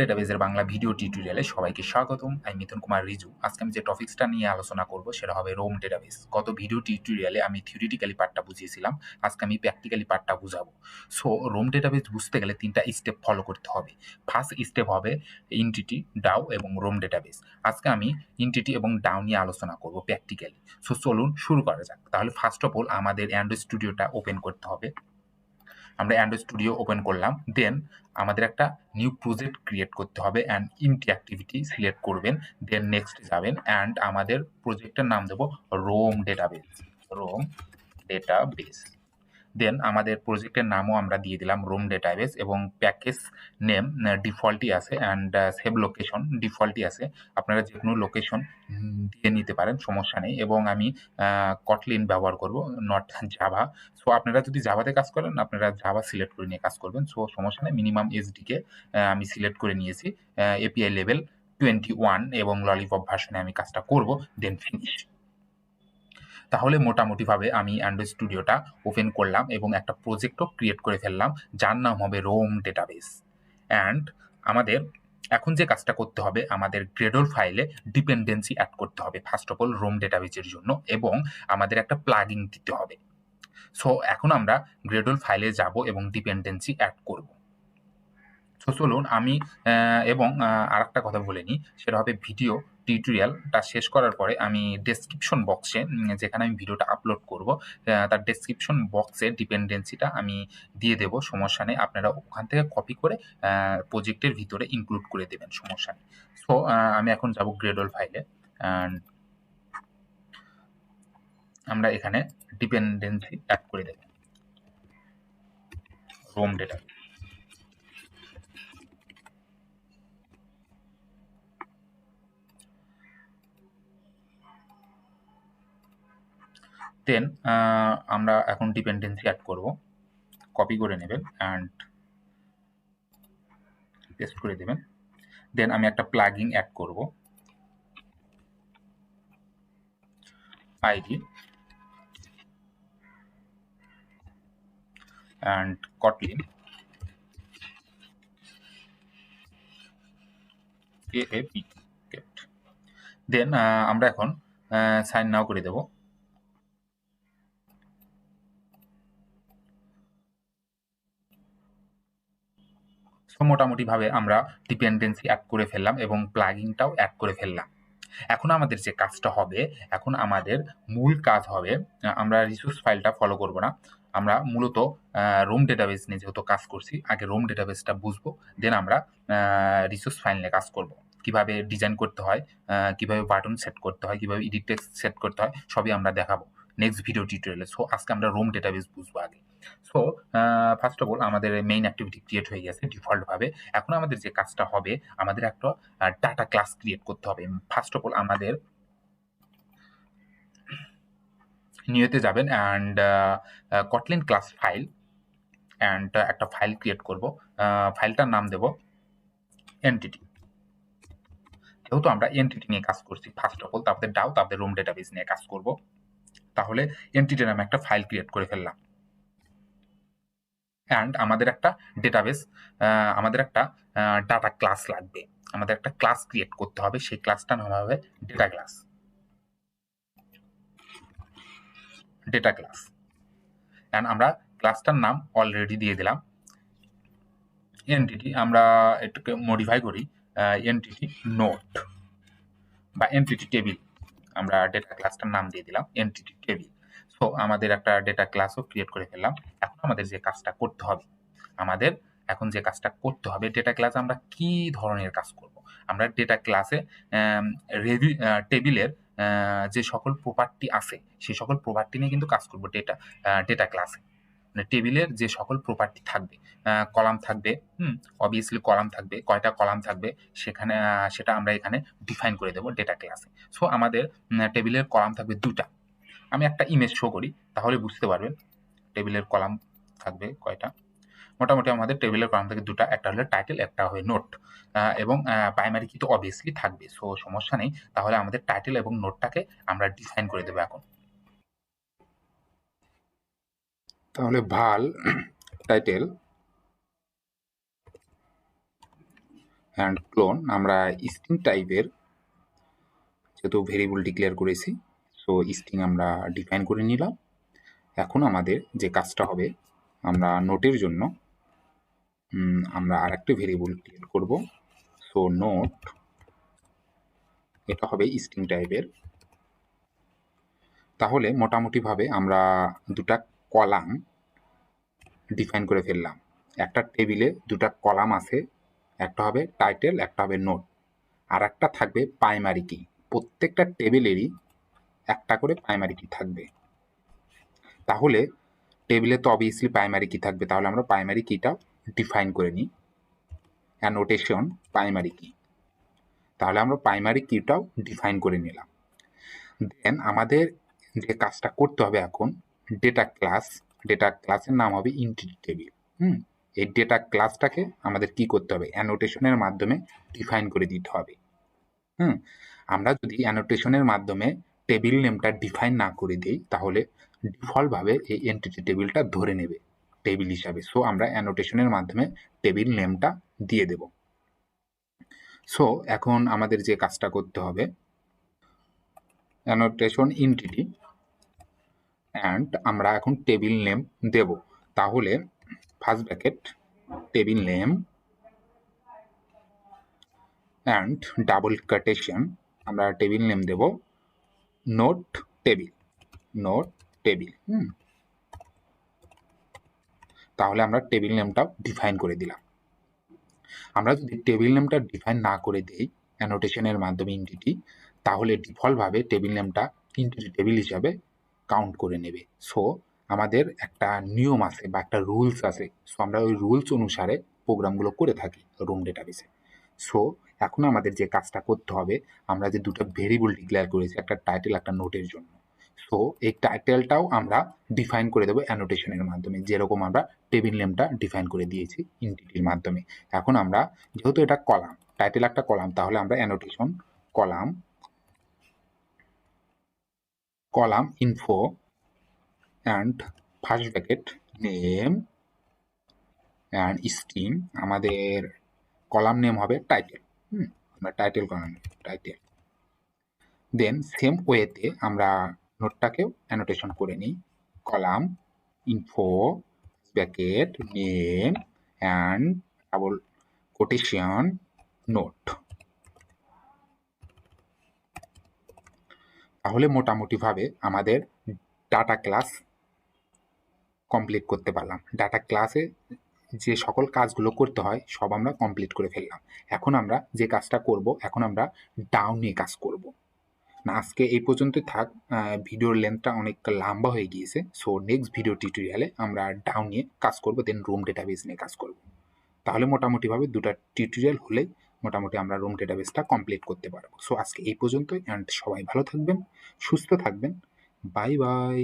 ডেটাবেজের Bangla video টিউটোরিয়ালে সবাইকে স্বাগতম। আমি মিথুন কুমার রিজু। আজকে আমি যে টপিকসটা নিয়ে আলোচনা করব সেটা হবে রোম ডেটাবেস। গত ভিডিও টিউটোরিয়ালে আমি থিওরিটিক্যালি পার্টটা বুঝিয়েছিলাম, আজকে আমি প্র্যাকটিক্যালি পার্টটা বুঝাবো। সো রোম ডেটাবেস বুঝতে গেলে 3টা স্টেপ ফলো করতে হবে। ফার্স্ট স্টেপ হবে এন্টিটি, ডাও এবং রোম ডেটাবেস। আজকে আমি এন্টিটি এবং ডাও নিয়ে আলোচনা করব প্র্যাকটিক্যালি। সো চলুন শুরু করা যাক। তাহলে ফার্স্ট অফ অল আমাদের অ্যান্ড্রয়েড স্টুডিওটা ওপেন করতে হবে। আমরা অ্যান্ড্রয়েড স্টুডিও ওপেন করলাম, দেন আমাদের একটা নিউ প্রজেক্ট ক্রিয়েট করতে হবে অ্যান্ড ইন্টি অ্যাক্টিভিটি সিলেক্ট করবেন, দেন নেক্সট যাবেন অ্যান্ড আমাদের প্রজেক্টের নাম দেবো Room database. Room database. Then আমাদের প্রজেক্টের নামও আমরা দিয়ে দিলাম রুম ডেটাবেস এবং প্যাকেজ নেম ডিফল্টই আছে অ্যান্ড সেভ লোকেশন ডিফল্টই আছে। আপনারা যে কোনো লোকেশন দিয়ে নিতে পারেন, সমস্যা নেই। এবং আমি কটলিন ব্যবহার করব, নট জাভা। সো আপনারা যদি জাভাতে কাজ করেন আপনারা জাভা সিলেক্ট করে নিয়ে কাজ করবেন, সো সমস্যা নেই। মিনিমাম এসডিকে আমি সিলেক্ট করে নিয়েছি, এপিআই লেভেল 21 এবং ললিপপ ভার্সনে আমি কাজটা করব, দেন ফিনিশ। তাহলে মোটামুটিভাবে আমি অ্যান্ড্রয়েড স্টুডিওটা ওপেন করলাম এবং একটা প্রজেক্টও ক্রিয়েট করে ফেললাম যার নাম হবে রোম ডেটাবেস। অ্যান্ড আমাদের এখন যে কাজটা করতে হবে, আমাদের গ্রেডল ফাইলে ডিপেন্ডেন্সি অ্যাড করতে হবে ফার্স্ট অফ অল রোম ডেটাবেসের জন্য, এবং আমাদের একটা প্লাগইন দিতে হবে। সো এখন আমরা গ্রেডল ফাইলে যাব এবং ডিপেন্ডেন্সি অ্যাড করব। সো চলুন আমি এবং আরেকটা কথা বলে নিই, সেটা হবে ভিডিও টিউটোরিয়ালটা শেষ করার পরে আমি ডেসক্রিপশন বক্সে, যেখানে আমি ভিডিওটা আপলোড করব, তার ডেসক্রিপশন বক্সে ডিপেন্ডেন্সিটা আমি দিয়ে দেবো, সমস্যা নেই। আপনারা ওখান থেকে কপি করে প্রজেক্টের ভিতরে ইনক্লুড করে দেবেন, সমস্যা নেই। সো আমি এখন যাব গ্রেডল ফাইলে অ্যান্ড আমরা এখানে ডিপেন্ডেন্সি অ্যাড করে দেব রোম ডেটা। দেন আমরা এখন ডিপেন্ডেন্সি অ্যাড করব, কপি করে নেবেন অ্যান্ড পেস্ট করে দেবেন। দেন আমি একটা প্লাগইন অ্যাড করব, আইডি অ্যান্ড কটলিন kapt। দেন আমরা এখন সাইন নাও করে দেব। সো মোটামুটিভাবে আমরা ডিপেন্ডেন্সি অ্যাড করে ফেললাম এবং প্লাগইনটাও অ্যাড করে ফেললাম। এখন আমাদের যে কাজটা হবে, এখন আমাদের মূল কাজ হবে, আমরা রিসোর্স ফাইলটা ফলো করব না, আমরা মূলত রোম ডেটাবেস নিয়ে যেহেতু কাজ করছি, আগে রোম ডেটাবেসটা বুঝবো, দেন আমরা রিসোর্স ফাইল নিয়ে কাজ করব। কিভাবে ডিজাইন করতে হয়, কিভাবে বাটন সেট করতে হয়, কিভাবে এডিট টেক্সট সেট করতে হয়, সবই আমরা দেখাবো নেক্সট ভিডিও টিউটোরিয়ালে। সো আজকে আমরা রোম ডেটাবেস বুঝবো আগে। সো ফার্স্ট অফ অল আমাদের মেইন অ্যাক্টিভিটি ক্রিয়েট হয়ে গেছে ডিফল্টভাবে। এখন আমাদের যে কাজটা হবে, আমাদের একটা ডাটা ক্লাস ক্রিয়েট করতে হবে। ফার্স্ট অফ অল আমাদের নিউতে যাবেন and Kotlin class file and একটা ফাইল ক্রিয়েট করব, ফাইলটার নাম দেব এন্টিটি। যেহেতু আমরা এন্টিটি নিয়ে কাজ করছি ফার্স্ট অফ অল, তারপরে ডাও, তারপরে রুম ডেটাবেস নিয়ে কাজ করব, তাহলে এন্টিটি নামে একটা ফাইল ক্রিয়েট করে ফেললাম। অ্যান্ড আমাদের একটা ডেটাবেস, আমাদের একটা ডাটা ক্লাস লাগবে, আমাদের একটা ক্লাস ক্রিয়েট করতে হবে, সেই ক্লাসটার নাম হবে data class. Data class and আমরা ক্লাসটার নাম অলরেডি দিয়ে দিলাম এন্টিটি। আমরা এটাকে মডিফাই করি এন্টিটি নোট বা এন্টিটি টেবিল। আমরা ডেটা ক্লাসটার নাম দিয়ে দিলাম এন্টিটি টেবিল। সো আমাদের একটা ডেটা ক্লাসও ক্রিয়েট করে ফেললাম। এখন আমাদের যে কাজটা করতে হবে, আমাদের এখন যে কাজটা করতে হবে, ডেটা ক্লাসে আমরা কি ধরনের কাজ করব? আমরা ডেটা ক্লাসে টেবিলের যে সকল প্রপার্টি আছে সেই সকল প্রপার্টি নিয়ে কিন্তু কাজ করব ডেটা ক্লাসে। মানে টেবিলের যে সকল প্রপার্টি থাকবে, কলাম থাকবে, অবভিয়াসলি কলাম থাকবে, কয়টা কলাম থাকবে সেখানে সেটা আমরা এখানে ডিফাইন করে দেবো ডেটা ক্লাসে। সো আমাদের টেবিলের কলাম থাকবে 2টা। আমি একটা ইমেজ শো করি তাহলে বুঝতে পারবেন টেবিলের কলাম থাকবে কয়টা। মোটামুটি আমাদের টেবিলের কলাম থেকে 2টা, একটা হলো টাইটেল, একটা হয় নোট, এবং প্রাইমারি কি তো অবভিয়াসলি থাকবে, সো সমস্যা নেই। তাহলে আমাদের টাইটেল এবং নোটটাকে আমরা ডিফাইন করে দেবো এখন। তাহলে ভাল টাইটেল অ্যান্ড ক্লোন আমরা স্ট্রিং টাইপের যেহেতু ভেরিয়েবল ডিক্লেয়ার করেছি, সো স্ট্রিং আমরা ডিফাইন করে নিলাম। এখন আমাদের যে কাজটা হবে, আমরা নোটের জন্য আমরা আরেকটা ভেরিয়েবল ক্রিয়েট করব। সো নোট, এটা হবে স্ট্রিং টাইপের। তাহলে মোটামুটিভাবে আমরা দুটা কলাম ডিফাইন করে ফেললাম। একটা টেবিলে দুটা কলাম আছে, একটা হবে টাইটেল, একটা হবে নোট, আর একটা থাকবে প্রাইমারি কি। প্রত্যেকটা টেবিলেরই একটা করে প্রাইমারি কি থাকবে। তাহলে টেবিলে তো অবভিয়াসলি প্রাইমারি কি থাকবে, তাহলে আমরা প্রাইমারি কিটা ডিফাইন করে নিই, অ্যানোটেশন প্রাইমারি কি। তাহলে আমরা প্রাইমারি কিটাও ডিফাইন করে নিলাম। দেন আমাদের যে কাজটা করতে হবে এখন, ডেটা ক্লাসের নাম হবে ইন্টিটি টেবিল। এই ডেটা ক্লাসটাকে আমাদের কি করতে হবে, অ্যানোটেশনের মাধ্যমে ডিফাইন করে দিতে হবে। আমরা যদি অ্যানোটেশনের মাধ্যমে টেবিল নেমটা ডিফাইন না করে দিই, তাহলে ডিফল্টভাবে এই এন্টিটি টেবিলটা ধরে নেবে টেবিল হিসাবে। সো আমরা অ্যানোটেশনের মাধ্যমে টেবিল নেমটা দিয়ে দেব। সো এখন আমাদের যে কাজটা করতে হবে, অ্যানোটেশন এন্টিটি অ্যান্ড আমরা এখন টেবিল নেম দেব। তাহলে first bracket table name and double quotation আমরা টেবিল নেম দেব নোট টেবিল। তাহলে আমরা টেবিল নেমটাও ডিফাইন করে দিলাম। আমরা যদি টেবিল নেমটা ডিফাইন না করে দিই অ্যানোটেশনের মাধ্যমে ইন্টিটি, তাহলে ডিফল্টভাবে টেবিল নেমটা ইন্টিটি টেবিল হিসাবে কাউন্ট করে নেবে। সো আমাদের একটা নিয়ম আছে বা একটা রুলস আছে, সো আমরা ওই রুলস অনুসারে প্রোগ্রামগুলো করে থাকি রুম ডেটাবেসে। সো এখন আমাদের যে কাজটা করতে হবে, আমরা যে দুটো ভেরিয়েবল ডিক্লেয়ার করেছি, একটা টাইটেল একটা নোটের জন্য, সো এই টাইটেলটাও আমরা ডিফাইন করে দেবো অ্যানোটেশনের মাধ্যমে, যেরকম আমরা টেবিল নেমটা ডিফাইন করে দিয়েছি ইন্টিটির মাধ্যমে। এখন আমরা যেহেতু এটা কলাম, টাইটেল একটা কলাম, তাহলে আমরা annotation column info and first bracket name and string, আমাদের কলাম নেম হবে টাইটেল। আমরা টাইটেল কলাম টাইটেল। দেন সেম ওয়েতে আমরা নোটটাকেও অ্যানোটেশন করে নিই, column info bracket name and double quotation note. তাহলে মোটামুটিভাবে আমাদের ডাটা ক্লাস কমপ্লিট করতে পারলাম। ডাটা ক্লাসে যে সকল কাজগুলো করতে হয় সব আমরা কমপ্লিট করে ফেললাম। এখন আমরা যে কাজটা করব, এখন আমরা ডাউন নিয়ে কাজ করব না। আজকে এই পর্যন্তই থাক, ভিডিওর লেন্থটা অনেক লম্বা হয়ে গিয়েছে। সো নেক্সট ভিডিও টিউটোরিয়ালে আমরা ডাউন নিয়ে কাজ করব, দেন রুম ডেটাবেস নিয়ে কাজ করব। তাহলে মোটামুটিভাবে দুটো টিউটোরিয়াল হলেই মোটামুটি আমরা রুম ডেটাবেসটা কমপ্লিট করতে পারবো। সো আজকে এই পর্যন্তই, অ্যান্ড সবাই ভালো থাকবেন, সুস্থ থাকবেন। Bye bye.